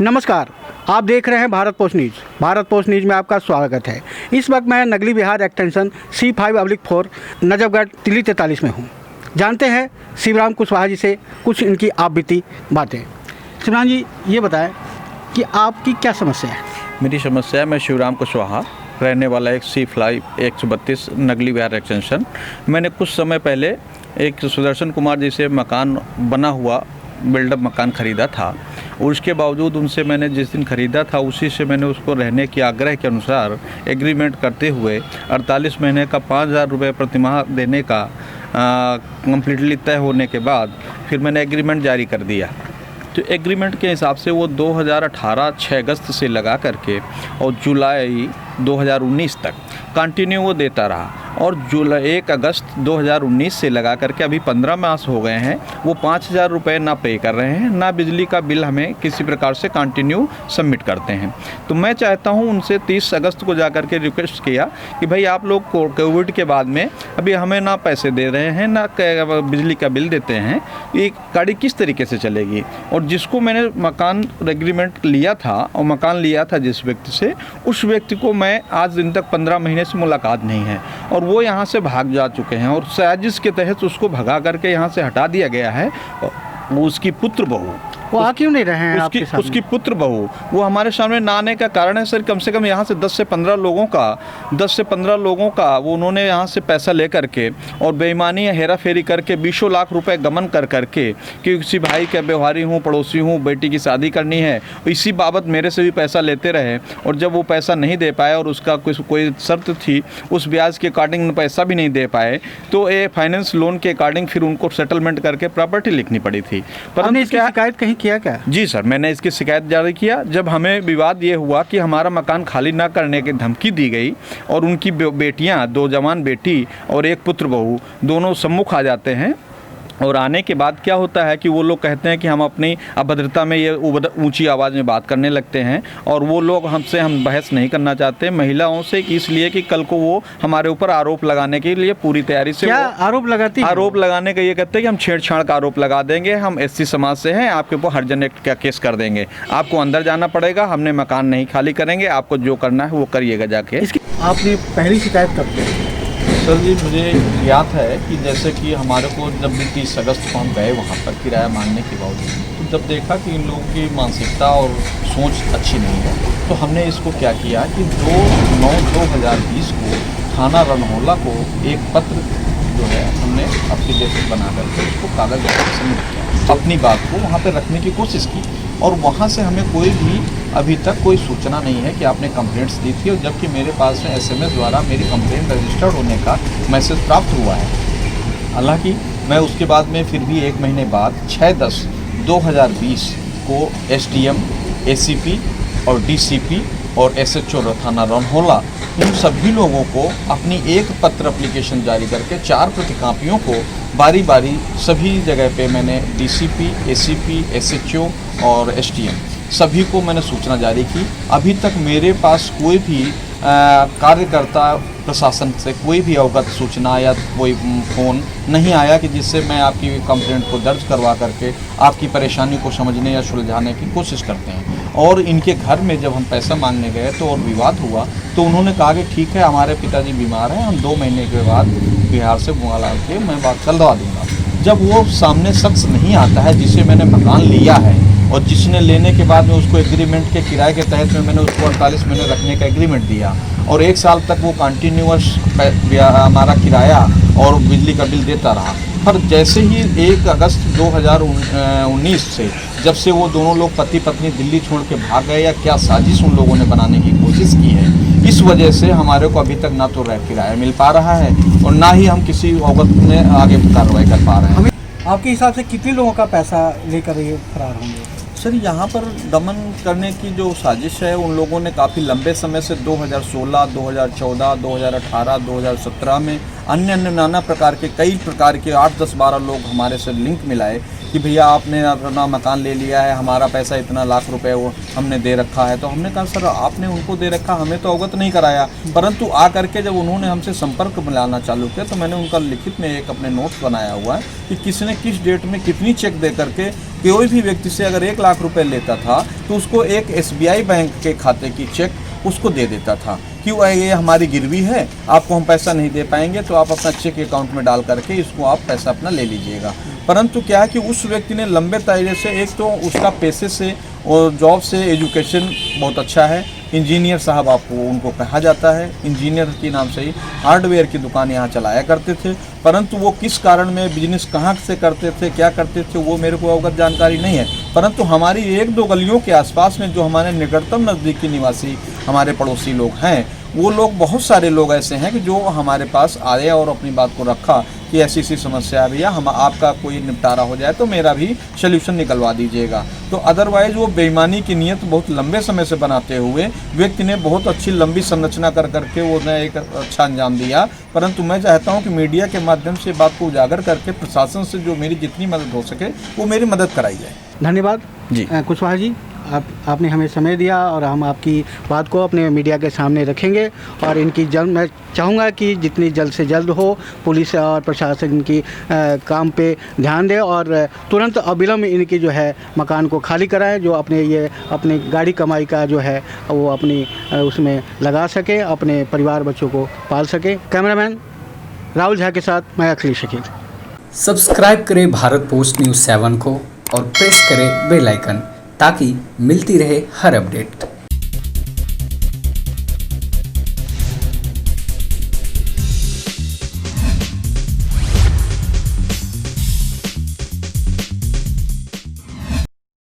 नमस्कार, आप देख रहे हैं Bharat post news. Bharat post news में आपका स्वागत है। इस वक्त मैं नगली बिहार एक्सटेंशन C5/4 नजफगढ़ दिल्ली 43 में हूँ। जानते हैं शिवराम कुशवाहा जी से कुछ इनकी आप बीती बातें। शिवराम जी, ये बताएं कि आपकी क्या समस्या है? मेरी समस्या है, मैं शिवराम कुशवाहा रहने वाला एक C5/132 नगली बिहार एक्सटेंशन। मैंने कुछ समय पहले एक सुदर्शन कुमार जी से मकान बना हुआ बिल्डअप मकान ख़रीदा था और उसके बावजूद उनसे मैंने जिस दिन ख़रीदा था उसी से मैंने उसको रहने के आग्रह के अनुसार एग्रीमेंट करते हुए 48 महीने का 5,000 रुपये प्रतिमाह देने का कम्प्लीटली तय होने के बाद फिर मैंने एग्रीमेंट जारी कर दिया। तो एग्रीमेंट के हिसाब से वो 2018 6 अगस्त से लगा करके और जुलाई 2019 तक कंटिन्यू वो देता रहा और जुलाई 1 अगस्त 2019 से लगा करके अभी 15 मास हो गए हैं, वो 5,000 रुपये ना पे कर रहे हैं, ना बिजली का बिल हमें किसी प्रकार से कंटिन्यू सबमिट करते हैं। तो मैं चाहता हूं उनसे 30 अगस्त को जा करके रिक्वेस्ट किया कि भाई आप लोग कोविड के बाद में अभी हमें ना पैसे दे रहे हैं ना बिजली का बिल देते हैं, ये गाड़ी किस तरीके से चलेगी। और जिसको मैंने मकान एग्रीमेंट लिया था और मकान लिया था जिस व्यक्ति से, उस व्यक्ति को मैं आज दिन तक 15 महीने से मुलाकात नहीं है और वो यहाँ से भाग जा चुके हैं और साजिश के तहत उसको भगा करके यहाँ से हटा दिया गया है। वो उसकी पुत्र बहू, वो आ क्यों नहीं रहे हैं आपके सामने? उसकी पुत्र बहू वो हमारे सामने ना आने का कारण है सर, कम से कम यहाँ से 10 से 15 लोगों का वो उन्होंने यहाँ से पैसा ले करके और बेईमानी या हेरा फेरी करके 20 लाख रुपए गमन कर करके कि किसी भाई के व्यवहारी हूँ, पड़ोसी हूँ, बेटी की शादी करनी है, इसी बाबत मेरे से भी पैसा लेते रहे और जब वो पैसा नहीं दे पाए और उसका कोई शर्त थी, उस ब्याज के अकॉर्डिंग पैसा भी नहीं दे पाए, तो ये फाइनेंस लोन के अकॉर्डिंग फिर उनको सेटलमेंट करके प्रॉपर्टी लिखनी पड़ी थी। परंतु इसकी शिकायत कहीं किया क्या? जी सर, मैंने इसकी शिकायत जारी किया। जब हमें विवाद ये हुआ कि हमारा मकान खाली ना करने की धमकी दी गई और उनकी बेटियां, 2 जवान बेटी और एक पुत्र बहू, दोनों सम्मुख आ जाते हैं और आने के बाद क्या होता है कि वो लोग कहते हैं कि हम अपनी अभद्रता में ये ऊंची आवाज़ में बात करने लगते हैं और वो लोग हम बहस नहीं करना चाहते महिलाओं से, इसलिए कि कल को वो हमारे ऊपर आरोप लगाने के लिए पूरी तैयारी से क्या आरोप लगाती है? आरोप लगाने का ये कहते हैं कि हम छेड़छाड़ का आरोप लगा देंगे, हम SC समाज से हैं, आपके ऊपर हर्जन एक्ट का केस कर देंगे, आपको अंदर जाना पड़ेगा, हमने मकान नहीं खाली करेंगे, आपको जो करना है वो करिएगा जाके। आपने पहली शिकायत कब की? सर जी, मुझे याद है कि जैसे कि हमारे को जब भी 30 अगस्त को हम गए वहाँ पर किराया मांगने के बावजूद, तो जब देखा कि इन लोगों की मानसिकता और सोच अच्छी नहीं है, तो हमने इसको क्या किया कि 2/9/2020 को थाना रनहोला को एक पत्र जो है हमने अपनी जैसे बना करके उसको कागज सबमिट किया, अपनी बात को वहाँ पर रखने की कोशिश की और वहाँ से हमें कोई भी अभी तक कोई सूचना नहीं है कि आपने कंप्लेंट्स दी थी, और जबकि मेरे पास में SMS द्वारा मेरी कंप्लेंट रजिस्टर्ड होने का मैसेज प्राप्त हुआ है। हालांकि मैं उसके बाद में फिर भी 1 महीने बाद 6/10/2020 को SDM, ACP और DCP और SHO थाना रनहोला इन सभी लोगों को अपनी एक पत्र एप्लीकेशन जारी करके 4 प्रतिकापियों को बारी बारी सभी जगह पे मैंने DCP, ACP, SHO और SDM सभी को मैंने सूचना जारी की। अभी तक मेरे पास कोई भी कार्यकर्ता प्रशासन से कोई भी अवगत सूचना या कोई फ़ोन नहीं आया कि जिससे मैं आपकी कंप्लेंट को दर्ज करवा करके आपकी परेशानी को समझने या सुलझाने की कोशिश करते हैं। और इनके घर में जब हम पैसा मांगने गए तो और विवाद हुआ तो उन्होंने कहा कि ठीक है, हमारे पिताजी बीमार हैं, हम 2 महीने के बाद बिहार से बुला के मैं बात चलवा दूँगा। जब वो सामने शख्स नहीं आता है जिसे मैंने मकान लिया है और जिसने लेने के बाद में उसको एग्रीमेंट के किराए के तहत में मैंने उसको 48 महीने रखने का एग्रीमेंट दिया और 1 साल तक वो कंटिन्यूअस हमारा किराया और बिजली का बिल देता रहा। पर जैसे ही 1 अगस्त 2019 से जब से वो दोनों लोग पति पत्नी दिल्ली छोड़ के भाग गए या क्या साजिश उन लोगों ने बनाने की कोशिश की है, इस वजह से हमारे को अभी तक ना तो किराया मिल पा रहा है और ना ही हम किसी अवगत में आगे कार्रवाई कर पा रहे हैं। आपके हिसाब से कितने लोगों का पैसा लेकर ये फरार होंगे? सर, यहाँ पर दमन करने की जो साजिश है उन लोगों ने काफ़ी लंबे समय से 2016, 2014, 2018, 2017 में अन्य नाना प्रकार के कई प्रकार के 8, 10, 12 लोग हमारे से लिंक मिलाए कि भैया आपने अपना मकान ले लिया है, हमारा पैसा इतना लाख रुपए वो हमने दे रखा है। तो हमने कहा सर आपने उनको दे रखा, हमें तो अवगत नहीं कराया। परंतु आ करके जब उन्होंने हमसे संपर्क मिलाना चालू किया तो मैंने उनका लिखित में एक अपने नोट्स बनाया हुआ है कि किसने किस डेट में कितनी चेक दे करके कोई भी व्यक्ति से अगर 1 लाख रुपए लेता था तो उसको एक SBI बैंक के खाते की चेक उसको दे देता था कि ये हमारी गिरवी है, आपको हम पैसा नहीं दे पाएंगे तो आप अपना चेक अकाउंट में डाल करके इसको आप पैसा अपना ले लीजिएगा। परंतु क्या है कि उस व्यक्ति ने लंबे दायरे से, एक तो उसका पैसे से और जॉब से, एजुकेशन बहुत अच्छा है, इंजीनियर साहब आपको उनको कहा जाता है, इंजीनियर के नाम से ही हार्डवेयर की दुकान यहाँ चलाया करते थे। परंतु वो किस कारण में बिजनेस कहाँ से करते थे, क्या करते थे, वो मेरे को अवगत जानकारी नहीं है। परंतु हमारी 1-2 गलियों के आसपास में जो हमारे निकटतम नज़दीकी निवासी हमारे पड़ोसी लोग हैं, वो लोग, बहुत सारे लोग ऐसे हैं कि जो हमारे पास आए और अपनी बात को रखा कि ऐसी समस्या है भैया, हम आपका कोई निपटारा हो जाए तो मेरा भी सल्यूशन निकलवा दीजिएगा। तो अदरवाइज़ वो बेईमानी की नीयत बहुत लंबे समय से बनाते हुए व्यक्ति ने बहुत अच्छी लंबी संरचना कर करके वो ने एक अच्छा अंजाम दिया। परंतु मैं चाहता हूँ कि मीडिया के माध्यम से बात को उजागर करके प्रशासन से जो मेरी जितनी मदद हो सके वो मेरी मदद कराई जाए। धन्यवाद जी। कुशवाहा जी, आपने हमें समय दिया और हम आपकी बात को अपने मीडिया के सामने रखेंगे और इनकी जल्द, मैं चाहूँगा कि जितनी जल्द से जल्द हो पुलिस और प्रशासन इनकी काम पे ध्यान दे और तुरंत अविलंब इनकी जो है मकान को खाली कराएं, जो अपनी गाड़ी कमाई का जो है वो अपनी उसमें लगा सके, अपने परिवार बच्चों को पाल सके। कैमरामैन राहुल झा के साथ मैं अखिलेश शकील। सब्सक्राइब करें भारत पोस्ट न्यूज़ 7 को और प्रेस करें बेल आइकन ताकि मिलती रहे हर अपडेट।